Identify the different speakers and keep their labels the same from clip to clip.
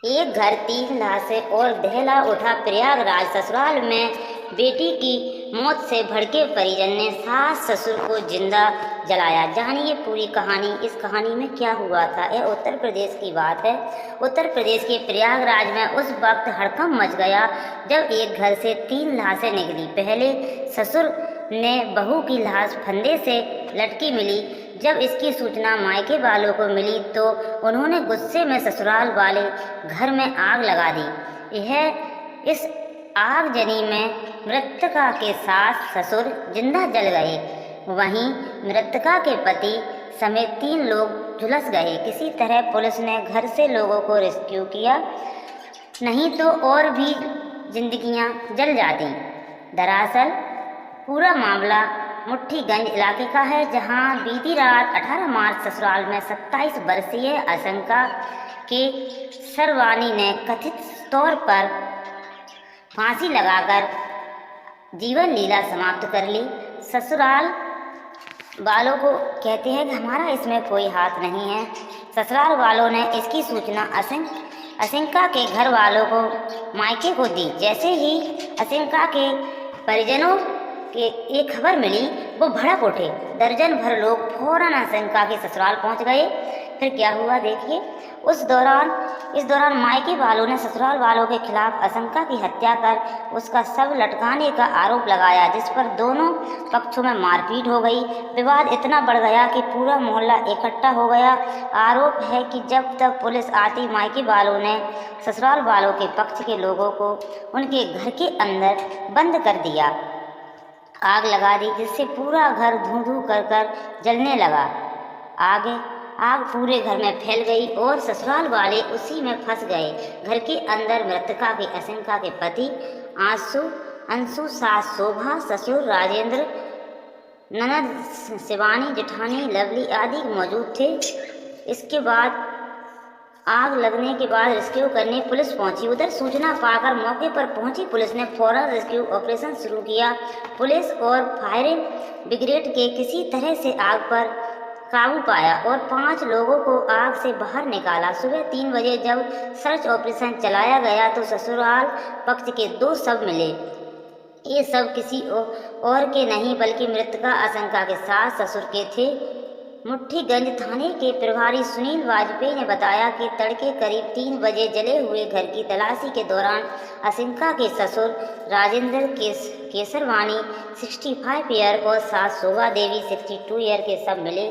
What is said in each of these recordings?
Speaker 1: एक घर, तीन लाशें और दहला उठा प्रयागराज। ससुराल में बेटी की मौत से भड़के परिजन ने सास ससुर को जिंदा जलाया। जानिए पूरी कहानी। इस कहानी में क्या हुआ था। यह उत्तर प्रदेश की बात है। उत्तर प्रदेश के प्रयागराज में उस वक्त हड़कंप मच गया जब एक घर से 3 लाशें निकली। पहले ससुर ने बहू की लाश फंदे से लटकी मिली। जब इसकी सूचना मायके वालों को मिली तो उन्होंने गुस्से में ससुराल वाले घर में आग लगा दी। इस आगजनी में मृतका के सास ससुर जिंदा जल गए। वहीं मृतका के पति समेत 3 लोग झुलस गए। किसी तरह पुलिस ने घर से लोगों को रेस्क्यू किया, नहीं तो और भी जिंदगियां जल जाती। दरअसल पूरा मामला मुट्ठीगंज इलाके का है, जहां बीती रात 18 मार्च ससुराल में 27 वर्षीय आशंका के सरवानी ने कथित तौर पर फांसी लगाकर जीवन लीला समाप्त कर ली। ससुराल वालों को कहते हैं कि हमारा इसमें कोई हाथ नहीं है। ससुराल वालों ने इसकी सूचना आशंका के घर वालों को मायके को दी। जैसे ही आशंका के परिजनों के एक खबर मिली, वो भड़क उठे। दर्जन भर लोग फौरन आशंका के ससुराल पहुंच गए। फिर क्या हुआ देखिए। इस दौरान मायके वालों ने ससुराल वालों के खिलाफ आशंका की हत्या कर उसका शव लटकाने का आरोप लगाया, जिस पर दोनों पक्षों में मारपीट हो गई। विवाद इतना बढ़ गया कि पूरा मोहल्ला इकट्ठा हो गया। आरोप है कि जब तक पुलिस आती, मायके वालों ने ससुराल वालों के पक्ष के लोगों को उनके घर के अंदर बंद कर दिया, आग लगा दी, जिससे पूरा घर धूं धूं कर जलने लगा। आग पूरे घर में फैल गई और ससुराल वाले उसी में फंस गए। घर के अंदर मृतका की आशंका के पति अंशु, सास शोभा, ससुर राजेंद्र, ननद शिवानी, जेठानी लवली आदि मौजूद थे। इसके बाद आग लगने के बाद रेस्क्यू करने पुलिस पहुंची। उधर सूचना पाकर मौके पर पहुंची पुलिस ने फौरन रेस्क्यू ऑपरेशन शुरू किया। पुलिस और फायर ब्रिगेड के किसी तरह से आग पर काबू पाया और 5 लोगों को आग से बाहर निकाला। सुबह 3 बजे जब सर्च ऑपरेशन चलाया गया तो ससुराल पक्ष के 2 शव मिले। ये सब किसी और के नहीं बल्कि मृतका आशंका के सास ससुर के थे। मुट्ठीगंज थाने के प्रभारी सुनील वाजपेयी ने बताया कि तड़के करीब 3 बजे जले हुए घर की तलाशी के दौरान आशंका के ससुर राजेंद्र केसरवानी 65 ईयर और सास शोभा देवी 62 ईयर के शव मिले।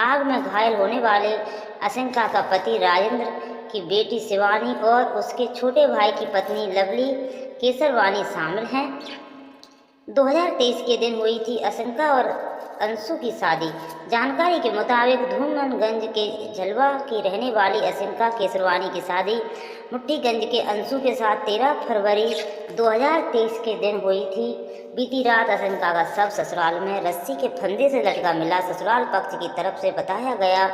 Speaker 1: आग में घायल होने वाले आशंका का पति राजेंद्र की बेटी शिवानी और उसके छोटे भाई की पत्नी लवली केसरवानी शामिल हैं। 2023 के दिन हुई थी आशंका और अंशु की शादी। जानकारी के मुताबिक धूमनगंज के झलवा की रहने वाली आशंका केसरवानी की शादी मुट्ठीगंज के अंशु के साथ 13 फरवरी 2023 के दिन हुई थी। बीती रात आशंका का शव ससुराल में रस्सी के फंदे से लटका मिला। ससुराल पक्ष की तरफ से बताया गया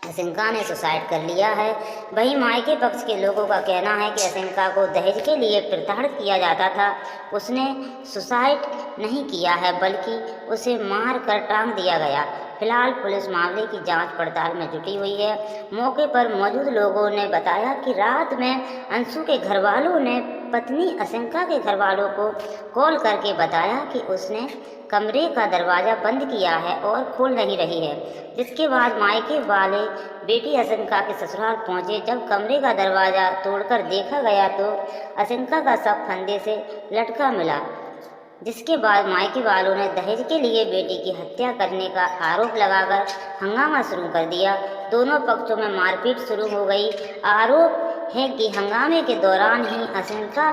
Speaker 1: आशंका ने सुसाइड कर लिया है। वहीं मायके पक्ष के लोगों का कहना है कि आशंका को दहेज के लिए प्रताड़ित किया जाता था। उसने सुसाइड नहीं किया है बल्कि उसे मार कर टांग दिया गया। फिलहाल पुलिस मामले की जांच पड़ताल में जुटी हुई है। मौके पर मौजूद लोगों ने बताया कि रात में अंशु के घरवालों ने पत्नी आशंका के घरवालों को कॉल करके बताया कि उसने कमरे का दरवाज़ा बंद किया है और खोल नहीं रही है, जिसके बाद मायके वाले बेटी आशंका के ससुराल पहुंचे। जब कमरे का दरवाज़ा तोड़कर देखा गया तो आशंका का शव फंदे से लटका मिला, जिसके बाद मायके वालों ने दहेज के लिए बेटी की हत्या करने का आरोप लगाकर हंगामा शुरू कर दिया। दोनों पक्षों में मारपीट शुरू हो गई। आरोप है कि हंगामे के दौरान ही आशंका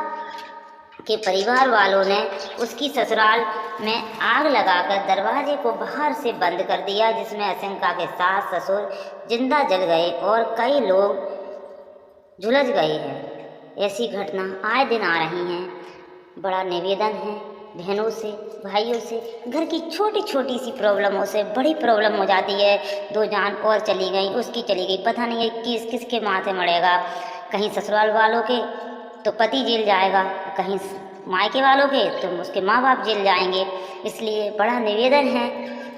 Speaker 1: के परिवार वालों ने उसकी ससुराल में आग लगाकर दरवाजे को बाहर से बंद कर दिया, जिसमें आशंका के सास ससुर जिंदा जल गए और कई लोग झुलस गए हैं। ऐसी घटना आए दिन आ रही हैं। बड़ा निवेदन है बहनों से, भाइयों से, घर की छोटी छोटी सी प्रॉब्लमों से बड़ी प्रॉब्लम हो जाती है। 2 जान और चली गई, उसकी चली गई, पता नहीं है किसके माथे मरेगा। कहीं ससुराल वालों के तो पति जेल जाएगा, कहीं मायके वालों के तो उसके माँ बाप जेल जाएंगे। इसलिए बड़ा निवेदन है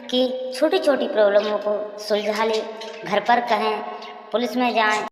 Speaker 1: कि छोटी छोटी प्रॉब्लमों को सुलझा ले, घर पर कहें, पुलिस में जाएं।